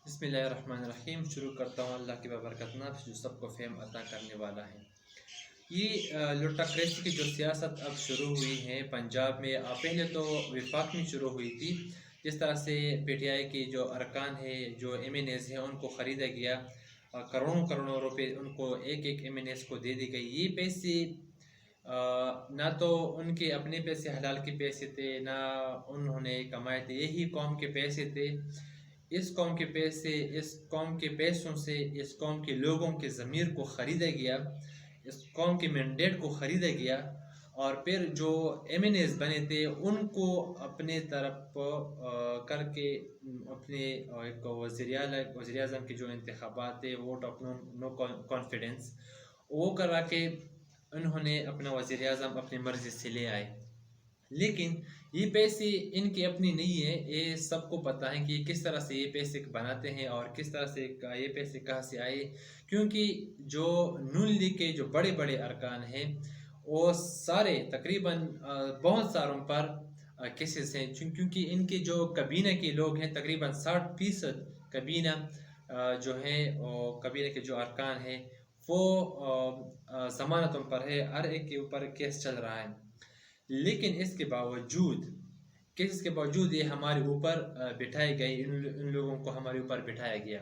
بسم اللہ الرحمن الرحیم۔ شروع کرتا ہوں اللہ کی بابرکت نام سے جو سب کو فہم عطا کرنے والا ہے۔ یہ لوٹاکریسی کی جو سیاست اب شروع ہوئی ہے پنجاب میں، پہلے تو وفاق میں شروع ہوئی تھی، جس طرح سے پی ٹی آئی کے جو ارکان ہے، جو ایم این ایز ہیں، ان کو خریدا گیا، کروڑوں روپے ان کو ایک ایم این ایز کو دے دی گئی۔ یہ پیسے نہ تو ان کے اپنے پیسے حلال کے پیسے تھے، نہ انہوں نے کمائے تھے، یہی قوم کے پیسے تھے۔ اس قوم کے پیسے، اس قوم کے پیسوں سے اس قوم کے لوگوں کے ضمیر کو خریدا گیا، اس قوم کے مینڈیٹ کو خریدا گیا، اور پھر جو ایم این ایز بنے تھے ان کو اپنے طرف کر کے اپنے ایک وزیر اعظم کے جو انتخابات تھے، ووٹ آف نو کانفیڈنس، وہ کرا کے انہوں نے اپنا وزیر اعظم اپنی مرضی سے لے آئے۔ لیکن یہ پیسے ان کی اپنی نہیں ہے، یہ سب کو پتہ ہے کہ یہ کس طرح سے یہ پیسے بناتے ہیں اور کس طرح سے یہ پیسے کہاں سے آئے، کیونکہ جو نون لیگ کے جو بڑے بڑے ارکان ہیں وہ سارے تقریباً بہت ساروں پر کیسز ہیں، کیونکہ ان کے جو کابینہ کے لوگ ہیں تقریباً 60% کابینہ جو ہیں، کابینہ کے جو ارکان ہیں وہ ضمانتوں پر ہے، ہر ایک کے اوپر کیس چل رہا ہے۔ لیکن اس کے باوجود یہ ہمارے اوپر بٹھائے گئے، ان لوگوں کو ہمارے اوپر بٹھایا گیا۔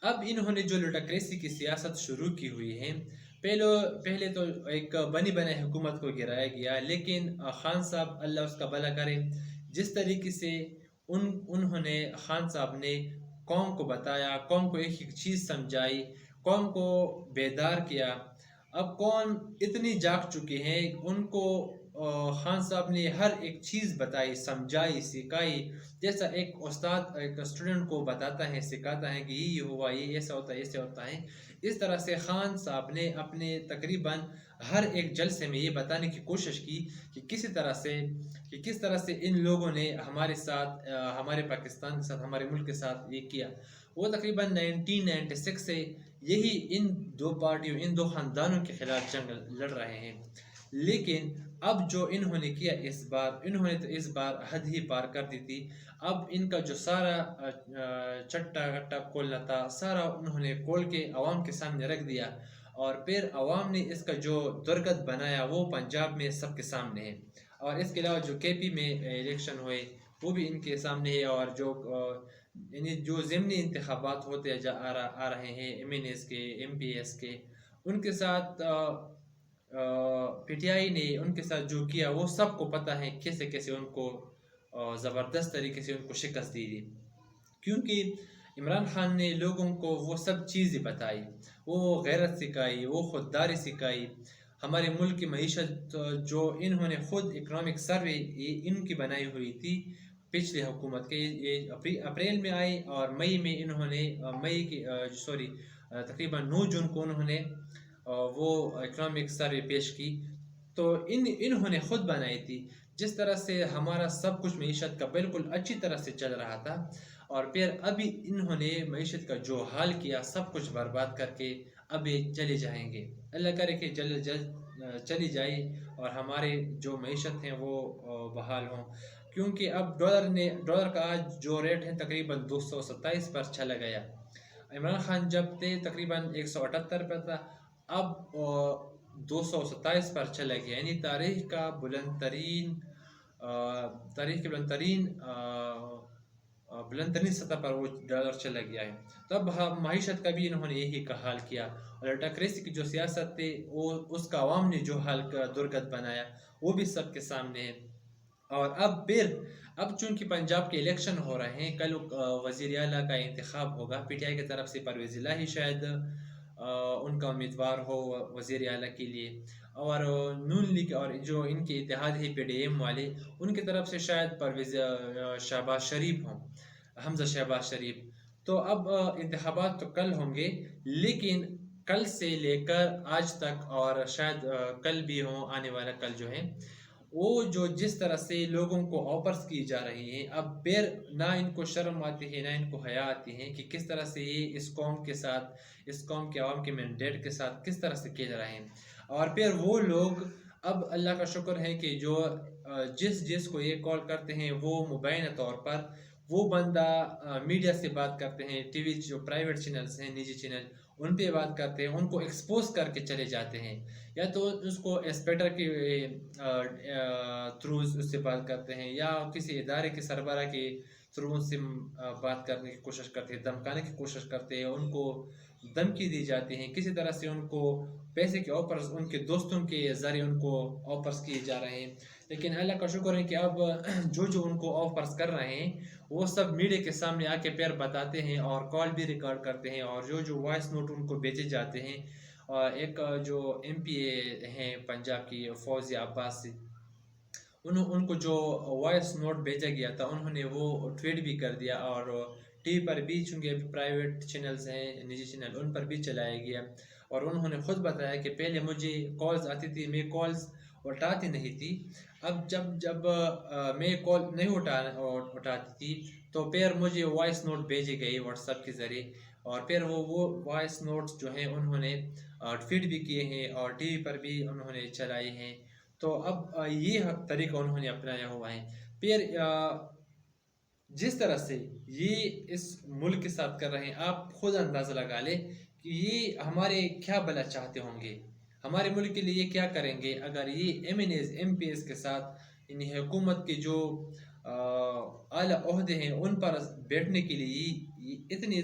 اب انہوں نے جو لوٹاکریسی کی سیاست شروع کی ہوئی ہے، پہلے تو ایک بنی بنائی حکومت کو گرایا گیا، لیکن خان صاحب اللہ اس کا بھلا کرے، جس طریقے سے انہوں نے خان صاحب نے قوم کو بتایا، قوم کو ایک ایک چیز سمجھائی، قوم کو بیدار کیا۔ اب قوم اتنی جاگ چکے ہیں، ان کو خان صاحب نے ہر ایک چیز بتائی، سمجھائی، سکھائی، جیسا ایک استاد ایک اسٹوڈنٹ کو بتاتا ہے، سکھاتا ہے کہ یہ ہوا، یہ ایسا ہوتا ہے، ایسے ہوتا ہے۔ اس طرح سے خان صاحب نے اپنے تقریباً ہر ایک جلسے میں یہ بتانے کی کوشش کی کہ کس طرح سے ان لوگوں نے ہمارے ساتھ، ہمارے پاکستان کے ساتھ، ہمارے ملک کے ساتھ یہ کیا۔ وہ تقریباً 1996 سے یہی ان دو پارٹیوں، ان دو خاندانوں کے خلاف جنگ لڑ رہے ہیں۔ لیکن اب جو انہوں نے کیا انہوں نے تو اس بار حد ہی پار کر دی تھی۔ اب ان کا جو سارا چٹا گٹا کھولنا تھا، سارا انہوں نے کھول کے عوام کے سامنے رکھ دیا، اور پھر عوام نے اس کا جو درگت بنایا وہ پنجاب میں سب کے سامنے ہے، اور اس کے علاوہ جو کے پی میں الیکشن ہوئے وہ بھی ان کے سامنے ہے، اور جو ضمنی انتخابات ہوتے آ رہے ہیں ایم این ایس کے، ایم پی ایس کے، ان کے ساتھ پی ٹی آئی نے ان کے ساتھ جو کیا وہ سب کو پتہ ہے، کیسے ان کو زبردست طریقے سے ان کو شکست دی دی، کیونکہ عمران خان نے لوگوں کو وہ سب چیزیں بتائی، وہ غیرت سکھائی، وہ خودداری سکھائی۔ ہمارے ملک کی معیشت جو انہوں نے خود اکنامک سروے ان کی بنائی ہوئی تھی پچھلی حکومت کے، یہ اپریل میں آئی، اور مئی میں انہوں نے تقریباً 9 جون کو انہوں نے وہ اکنامک سروے پیش کی، تو انہوں نے خود بنائی تھی، جس طرح سے ہمارا سب کچھ معیشت کا بالکل اچھی طرح سے چل رہا تھا، اور پھر ابھی انہوں نے معیشت کا جو حال کیا سب کچھ برباد کر کے ابھی چلے جائیں گے۔ اللہ کرے کہ جلد چلی جائے اور ہمارے جو معیشت ہیں وہ بحال ہوں، کیونکہ اب ڈالر کا آج جو ریٹ ہے تقریباً 227 پر چلا گیا۔ عمران خان جب تھے تقریباً 178 پر تھا، اب 227 پر چلا گیا، یعنی تاریخ کے بلند ترین سطح پر وہ ڈالر چلا گیا ہے۔ تب معیشت کا بھی انہوں نے یہی کا حال کیا، اور لوٹاکریسی کی جو سیاست تھی اس کا عوام نے جو حال کا درگت بنایا وہ بھی سب کے سامنے ہے۔ اور اب چونکہ پنجاب کے الیکشن ہو رہے ہیں، کل وزیر اعلیٰ کا انتخاب ہوگا، پی ٹی آئی کی طرف سے پرویز الہی شاید ان کا امیدوار ہو وزیر اعلیٰ کے لیے، اور نون لیگ اور جو ان کے اتحاد ہے پی ڈی ایم والے، ان کی طرف سے شاید شہباز شریف ہوں، حمزہ شہباز شریف۔ تو اب انتخابات تو کل ہوں گے، لیکن کل سے لے کر آج تک، اور شاید کل بھی ہوں، آنے والا کل جو ہے، وہ جو جس طرح سے لوگوں کو آفرز کی جا رہی ہیں، اب پھر نہ ان کو شرم آتی ہے، نہ ان کو حیا آتی ہے کہ کس طرح سے یہ اس قوم کے ساتھ، اس قوم کے عوام کے مینڈیٹ کے ساتھ کس طرح سے کھیل رہے ہیں۔ اور پھر وہ لوگ، اب اللہ کا شکر ہے کہ جو جس کو یہ کال کرتے ہیں وہ مبینہ طور پر वो बंदा मीडिया से बात करते हैं, टीवी जो प्राइवेट चैनल्स हैं, निजी चैनल, उन पे बात करते हैं, उनको एक्सपोज करके चले जाते हैं, या तो उसको इंस्पेक्टर के थ्रू उससे बात करते हैं, या किसी इदारे के सरबराह के थ्रू उनसे बात करने की कोशिश करते हैं, धमकाने की कोशिश करते हैं, उनको धमकी दी जाती है, किसी तरह से उनको पैसे के ऑफर्स उनके दोस्तों के ज़रिए उनको ऑफर्स किए जा रहे हैं। लेकिन अल्लाह का शुक्र है कि अब जो जो उनको ऑफर्स कर रहे हैं वो सब मीडिया के सामने आके पैर बताते हैं और कॉल भी रिकॉर्ड करते हैं, और जो जो वॉइस नोट उनको भेजे जाते हैं। और एक जो MPA हैं पंजाब की फौजिया अब्बासी, उनको जो वॉइस नोट भेजा गया था उन्होंने वो ट्वीट भी कर दिया, और टीवी पर भी, चूँकि प्राइवेट चैनल्स हैं, निजी चैनल, उन पर भी चलाया गया। और उन्होंने खुद बताया कि पहले मुझे कॉल्स आती थी, मैं कॉल्स उठाती नहीं थी, अब जब जब मैं कॉल नहीं उठाती थी तो फिर मुझे वॉइस नोट भेजे गए व्हाट्सएप के ज़रिए, और फिर वो वॉइस नोट्स जो हैं उन्होंने ट्वीट भी किए हैं और टीवी पर भी उन्होंने चलाए हैं। तो अब ये तरीका उन्होंने अपनाया हुआ है। फिर जिस तरह से ये इस मुल्क के साथ कर रहे हैं, आप खुद अंदाज़ा लगा लें कि ये हमारे क्या भला चाहते होंगे, हमारे मुल्क के लिए ये क्या करेंगे अगर ये MPs के साथ इन हुकूमत के जो आला ओहदे हैं उन पर बैठने के लिए ये इतने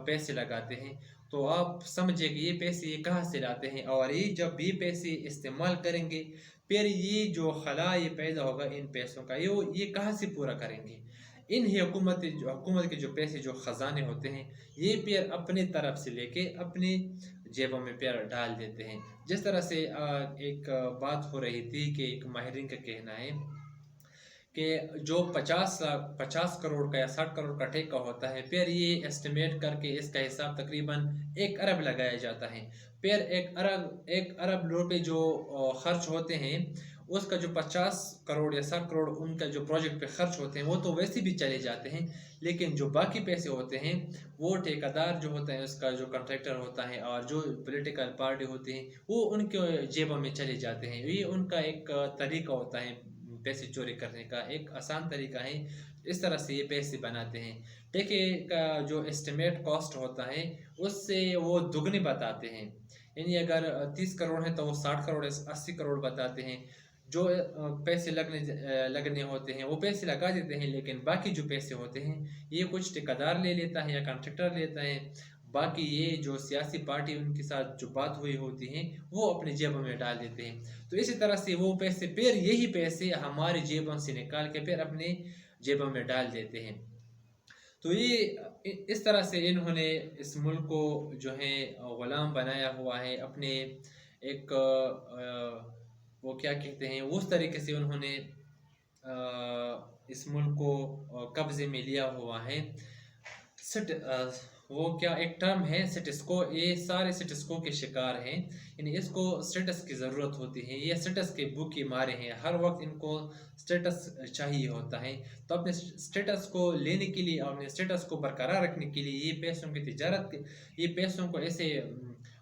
पैसे लगाते हैं। तो आप समझिए कि ये पैसे ये कहाँ से लाते हैं, और ये जब ये पैसे इस्तेमाल करेंगे फिर ये जो खला ये पैदा होगा इन पैसों का, ये कहाँ से पूरा करेंगे। इन हुकूमत के जो पैसे, जो ख़जाने होते हैं, ये फिर अपने तरफ से लेके अपनी जेबों में पैर डाल देते हैं। जिस तरह से एक बात हो रही थी कि एक माहिरीन का कहना है कि जो 50 करोड़ का या 60 करोड़ का ठेका होता है, फिर ये एस्टिमेट करके इसका हिसाब तकरीबन 1 अरब लगाया जाता है। फिर 1 अरब रुपए जो खर्च होते हैं, उसका जो 50 करोड़ या 60 करोड़ उनका जो प्रोजेक्ट पे खर्च होते हैं वो तो वैसे भी चले जाते हैं, लेकिन जो बाकी पैसे होते हैं वो ठेकेदार जो होता है, उसका जो कॉन्ट्रैक्टर होता है और जो पॉलिटिकल पार्टी होती हैं वो उनके जेबों में चले जाते हैं। ये उनका एक तरीका होता है पैसे चोरी करने का, एक आसान तरीका है। इस तरह से ये पैसे बनाते हैं। ठेके का जो एस्टिमेट कॉस्ट होता है उससे वो दुगनी बताते हैं, यानी अगर 30 करोड़ है तो वो 60 करोड़ 80 करोड़ बताते हैं। जो पैसे लगने होते हैं वो पैसे लगा देते हैं, लेकिन बाकी जो पैसे होते हैं ये कुछ ठेकेदार ले लेता है या कॉन्ट्रैक्टर लेता है, बाकी ये जो सियासी पार्टी उनके साथ जो बात हुई होती है वो अपनी जेबों में डाल देते हैं। तो इसी तरह से वो पैसे, फिर यही पैसे हमारी जेबों से निकाल के फिर अपने जेबों में डाल देते हैं। तो ये इस तरह से इन्होंने इस मुल्क को जो है ग़ुलाम बनाया हुआ है, अपने एक वो क्या कहते हैं उस तरीके से उन्होंने इस मुल्क को कब्ज़े में लिया हुआ है। वो क्या एक टर्म है स्टेटस्को, ये सारे स्टेटस्को के शिकार हैं, यानी इसको स्टेटस की ज़रूरत होती है, ये स्टेटस के भूखे मारे हैं, हर वक्त इनको स्टेटस चाहिए होता है। तो अपने स्टेटस को लेने के लिए और अपने स्टेटस को बरकरार रखने के लिए ये पैसों की तिजारत, ये पैसों को ऐसे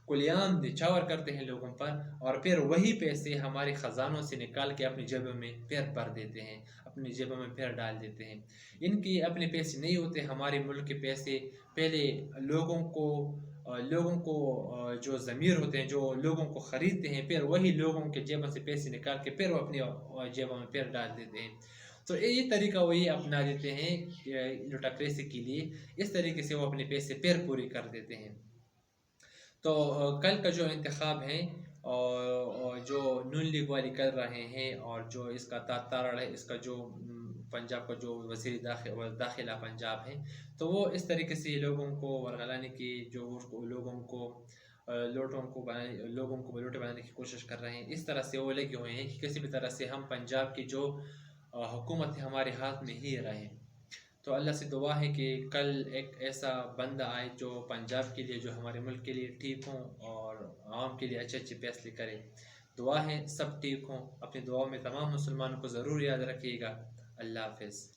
कुलियाम निछावर करते हैं लोगों पर, और फिर वही पैसे हमारे ख़जानों से निकाल के अपनी जेबों में फिर भर देते हैं, अपनी जेबों में फिर डाल देते हैं। इनके अपने पैसे नहीं होते, हमारे मुल्क के पैसे पहले लोगों को जो ज़मीर होते हैं, जो लोगों को ख़रीदते हैं, फिर वही लोगों के जेबों से पैसे निकाल के फिर वो अपनी जेबों में फिर डाल देते हैं। तो ये तरीका वही अपना देते हैं लुटाक्रेसी के लिए, इस तरीके से वो अपने पैसे फिर पूरे कर देते हैं। तो कल का जो इंतखाब है और जो नून लीग वाली कर रहे हैं, और जो इसका तारण है, इसका जो पंजाब का जो वज़ीर दाखिला पंजाब है, तो वो इस तरीके से लोगों को वरगलाने की, जो लोगों को लोटे बनाने की कोशिश कर रहे हैं। इस तरह से वो लगे हुए हैं कि किसी भी तरह से हम पंजाब की जो हुकूमत है हमारे हाथ में ही रहे। तो अल्लाह से दुआ है कि कल एक ऐसा बंदा आए जो पंजाब के लिए, जो हमारे मुल्क के लिए ठीक हों और आवाम के लिए अच्छे अच्छे फैसले करे। दुआ है सब ठीक हों। अपनी दुआओं में तमाम मुसलमानों को ज़रूर याद रखिएगा। अल्लाह हाफ़िज़।